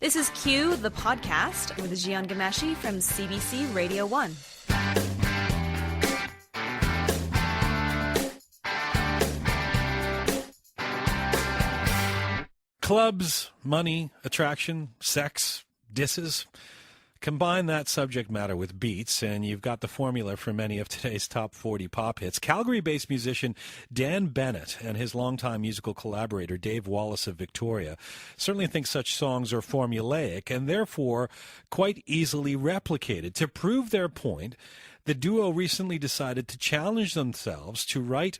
This is Q, the podcast, with Jian Ghomeshi from CBC Radio 1. Clubs, money, attraction, sex, disses. Combine that subject matter with beats, and you've got the formula for many of today's top 40 pop hits. Calgary-based musician Dan Bennett and his longtime musical collaborator Dave Wallace of Victoria certainly think such songs are formulaic and therefore quite easily replicated. To prove their point, the duo recently decided to challenge themselves to write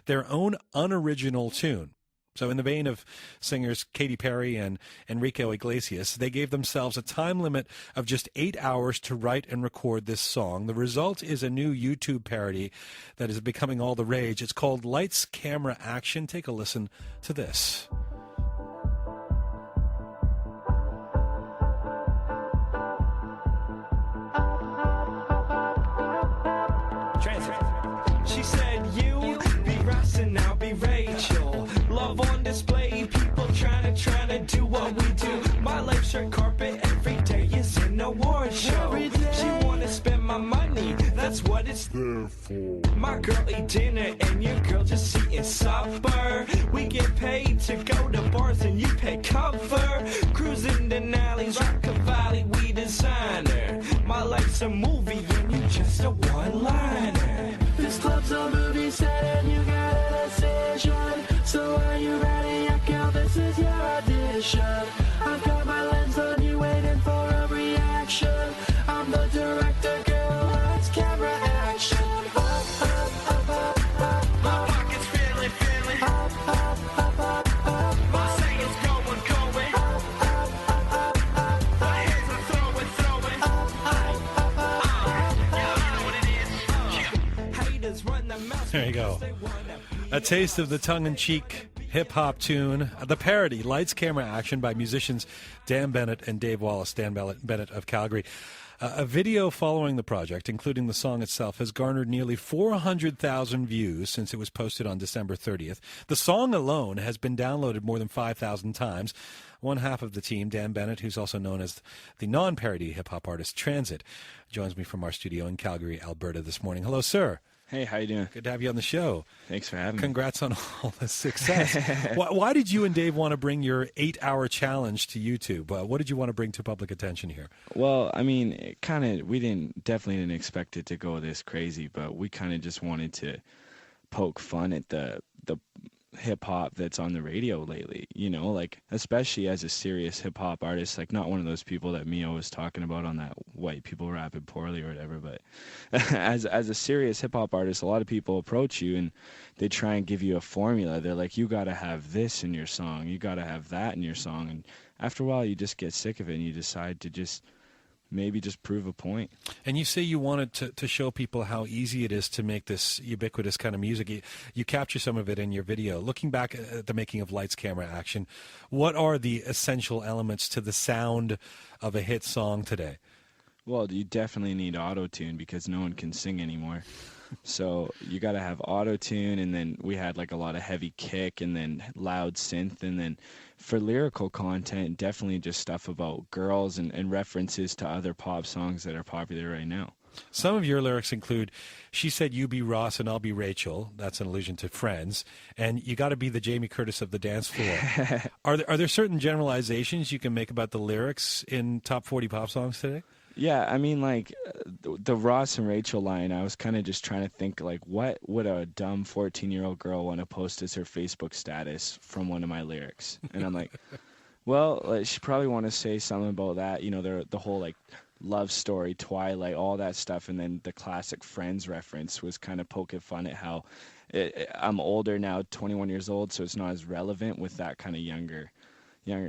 their own unoriginal tune. So in the vein of singers Katy Perry and Enrique Iglesias, they gave themselves a time limit of just 8 hours to write and record this song. The result is a new YouTube parody that is becoming all the rage. It's called Lights, Camera, Action. Take a listen to this. She said, you be Ross and I'll be Rachel. Love on display, people trying to do what we do. My life's red carpet, every day is an award show. She wanna spend my money, that's what it's there for. My girl eat dinner and your girl just eating supper. We get paid to go to bars and you pay cover. Cruising the alleys, rock a valley, we designer. My life's a movie and you just a one-liner. This club's a movie set and you got a decision. So are you ready? I count this is your audition. I've got my lens on you waiting for a reaction. I'm the director, girl, lights, camera, action. Up, up, up, up, up. My pocket's feeling. Up, up, up, up, up. My sail's going. Up, up, up, up, up. My hands are throwing. Yeah, I know what it is. Haters run the mouth. There you go. A taste of the tongue-in-cheek hip-hop tune, the parody, Lights, Camera, Action by musicians Dan Bennett and Dave Wallace, Dan Bennett of Calgary. A video following the project, including the song itself, has garnered nearly 400,000 views since it was posted on December 30th. The song alone has been downloaded more than 5,000 times. One half of the team, Dan Bennett, who's also known as the non-parody hip-hop artist Transit, joins me from our studio in Calgary, Alberta this morning. Hello, sir. Hey, how you doing? Good to have you on the show. Thanks for having me. Congrats on all the success. Why did you and Dave want to bring your 8-hour challenge to YouTube? What did you want to bring to public attention here? Well, I mean, we definitely didn't expect it to go this crazy, but we kind of just wanted to poke fun at the hip-hop that's on the radio lately, like, especially as a serious hip-hop artist, like not one of those people that Mio was talking about on that white people rapping poorly or whatever, but as a serious hip-hop artist, a lot of people approach you and they try and give you a formula. They're like, you got to have this in your song, you got to have that in your song, and after a while you just get sick of it and you decide to just prove a point. And you say you wanted to show people how easy it is to make this ubiquitous kind of music. You capture some of it in your video. Looking back at the making of Lights, Camera, Action, what are the essential elements to the sound of a hit song today? Well, you definitely need auto-tune because no one can sing anymore. So you got to have auto-tune, and then we had like a lot of heavy kick and then loud synth, and then for lyrical content, definitely just stuff about girls and references to other pop songs that are popular right now. Some of your lyrics include, she said you be Ross and I'll be Rachel. That's an allusion to Friends. And you got to be the Jamie Curtis of the dance floor. Are there certain generalizations you can make about the lyrics in top 40 pop songs today? Yeah, I mean, like, the Ross and Rachel line, I was kind of just trying to think, like, what would a dumb 14-year-old girl want to post as her Facebook status from one of my lyrics? And I'm like, well, like, she probably want to say something about that, the whole, like, love story, Twilight, all that stuff, and then the classic Friends reference was kind of poking fun at how I'm older now, 21 years old, so it's not as relevant with that kind of younger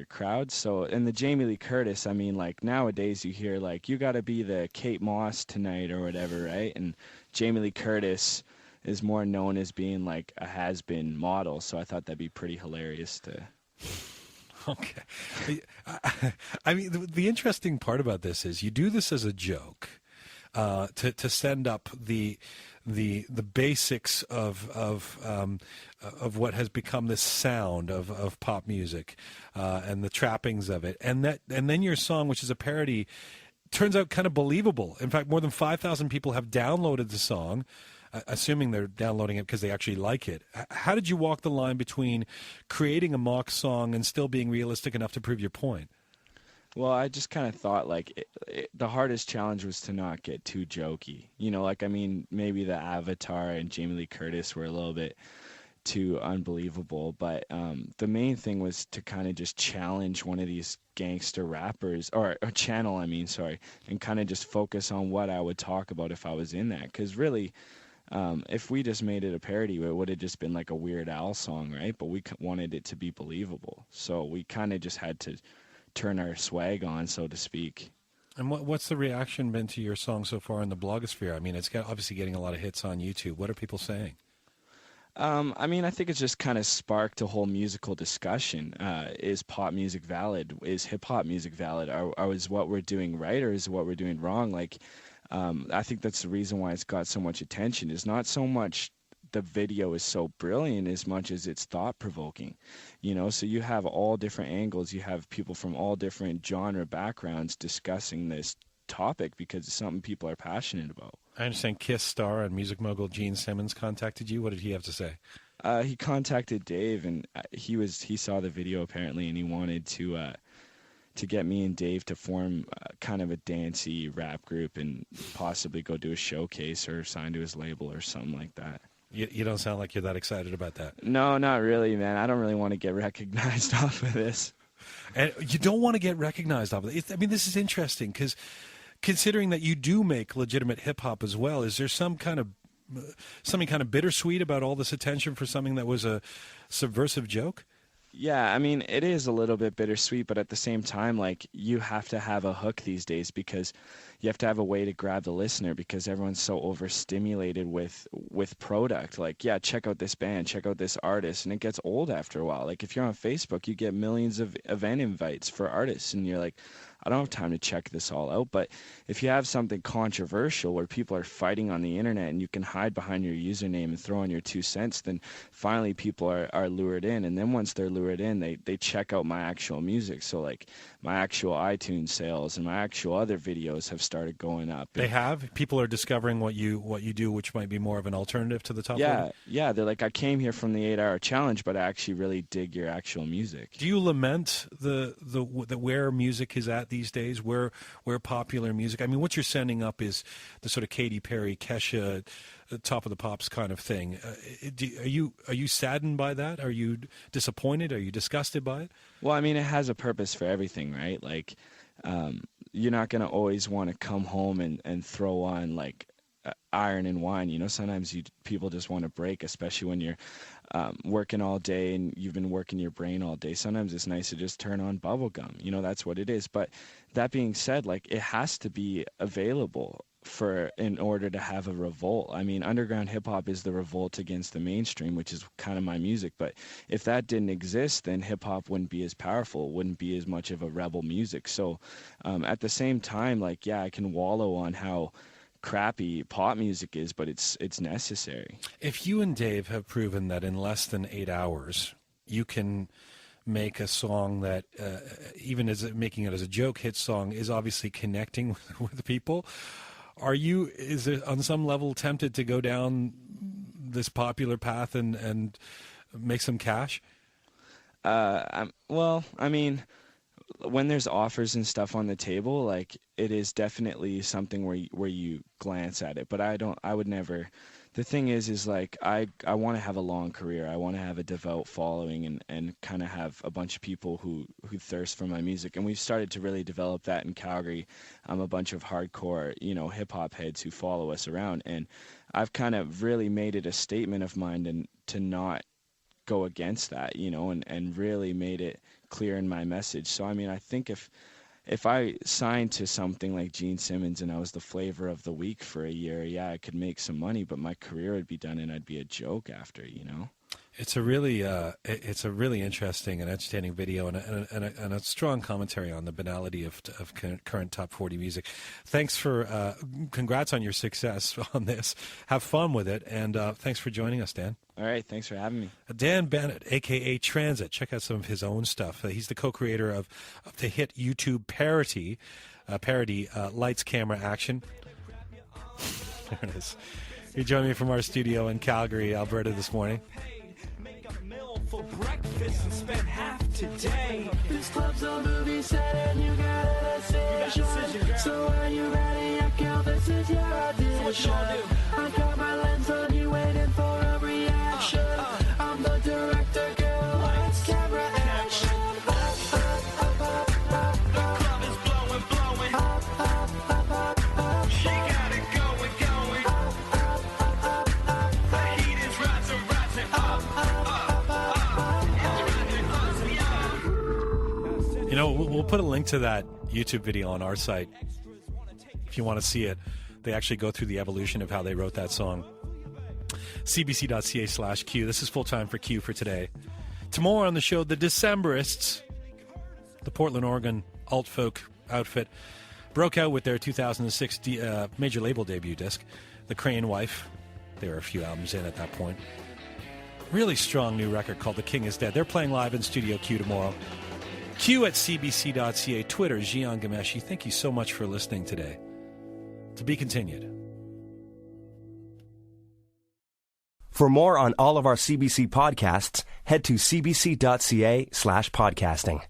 crowd. So, and the Jamie Lee Curtis, I mean, like, nowadays you hear, like, you got to be the Kate Moss tonight or whatever, right? And Jamie Lee Curtis is more known as being, like, a has-been model, so I thought that'd be pretty hilarious to... Okay. I mean, the interesting part about this is you do this as a joke to send up the the basics of what has become this sound of pop music, and the trappings of it, and then your song, which is a parody, turns out kind of believable. In fact, more than 5,000 people have downloaded the song, assuming they're downloading it because they actually like it. How did you walk the line between creating a mock song and still being realistic enough to prove your point? Well, I just kind of thought the hardest challenge was to not get too jokey. Maybe the Avatar and Jamie Lee Curtis were a little bit too unbelievable, but the main thing was to kind of just challenge one of these gangster rappers, or channel, and kind of just focus on what I would talk about if I was in that. Because really, if we just made it a parody, it would have just been like a Weird Al song, right? But we wanted it to be believable, so we kind of just had to turn our swag on, so to speak. And what's the reaction been to your song so far in the blogosphere? I mean, it's obviously getting a lot of hits on YouTube. What are people saying? I think it's just kind of sparked a whole musical discussion. Is pop music valid? Is hip-hop music valid? Is what we're doing right, or is what we're doing wrong? I think that's the reason why it's got so much attention. It's not so much the video is so brilliant as much as it's thought-provoking. So you have all different angles. You have people from all different genre backgrounds discussing this topic because it's something people are passionate about. I understand Kiss star and music mogul Gene Simmons contacted you. What did he have to say? He contacted Dave, and he saw the video apparently, and he wanted to get me and Dave to form kind of a dancey rap group and possibly go do a showcase or sign to his label or something like that. You don't sound like you're that excited about that. No, not really, man. I don't really want to get recognized off of this. And you don't want to get recognized off of it. This is interesting because considering that you do make legitimate hip-hop as well, is there something kind of bittersweet about all this attention for something that was a subversive joke? Yeah, it is a little bit bittersweet, but at the same time, you have to have a hook these days because you have to have a way to grab the listener because everyone's so overstimulated with product. Check out this band, check out this artist, and it gets old after a while. If you're on Facebook, you get millions of event invites for artists, and you're like, I don't have time to check this all out. But if you have something controversial where people are fighting on the internet and you can hide behind your username and throw in your 2 cents, then finally people are lured in. And then once they're lured in, they check out my actual music. So my actual iTunes sales and my actual other videos have started going up. They have? People are discovering what you do, which might be more of an alternative to the top 40? Yeah. They're like, I came here from the 8-hour challenge, but I actually really dig your actual music. Do you lament the where music is at these days, where popular music? What you're sending up is the sort of Katy Perry, Kesha, top of the pops kind of thing. Are you saddened by that? Are you disappointed? Are you disgusted by it? Well, it has a purpose for everything, right? You're not going to always want to come home and throw on Iron and Wine. Sometimes people just want to break, especially when you're working all day and you've been working your brain all day. Sometimes it's nice to just turn on bubblegum. That's what it is. But that being said, it has to be available in order to have a revolt. Underground hip hop is the revolt against the mainstream, which is kind of my music. But if that didn't exist, then hip hop wouldn't be as powerful, wouldn't be as much of a rebel music. So at the same time, I can wallow on how crappy pop music is, but it's necessary. If you and Dave have proven that in less than 8 hours you can make a song that even as making it as a joke hit song is obviously connecting with people, is it on some level tempted to go down this popular path and make some cash? When there's offers and stuff on the table, it is definitely something where you glance at it. But I would never. The thing is I want to have a long career. I want to have a devout following and kind of have a bunch of people who thirst for my music. And we've started to really develop that in Calgary. A bunch of hardcore, hip hop heads who follow us around. And I've kind of really made it a statement of mine to not go against that, and really made it clear in my message. So, I think if I signed to something like Gene Simmons and I was the flavor of the week for a year, I could make some money, but my career would be done and I'd be a joke after. It's a really interesting and entertaining video and a strong commentary on the banality of current top 40 music. Thanks for congrats on your success on this. Have fun with it, and thanks for joining us, Dan. All right, thanks for having me. Dan Bennett, a.k.a. Transit. Check out some of his own stuff. He's the co-creator of the hit YouTube parody, Lights, Camera, Action. There it is. You joined me from our studio in Calgary, Alberta this morning. For breakfast and spend half today. This club's a movie set and you got a decision. Girl. So are you ready? I count this is your audition. So what you gonna do? I got my lens on you waiting for a reaction. I'm the director, girl. Lights, camera, action. The club is blowing. She got it going. The heat is rising up. You know, we'll put a link to that YouTube video on our site if you want to see it. They actually go through the evolution of how they wrote that song. cbc.ca/Q. This is Full Time for Q for today. Tomorrow on the show, the Decemberists, the Portland, Oregon alt-folk outfit, broke out with their 2006 major label debut disc, The Crane Wife. There were a few albums in at that point. Really strong new record called The King is Dead. They're playing live in Studio Q tomorrow. Q at cbc.ca. Twitter, Jian Ghomeshi. Thank you so much for listening today. To be continued. For more on all of our CBC podcasts, head to cbc.ca/podcasting.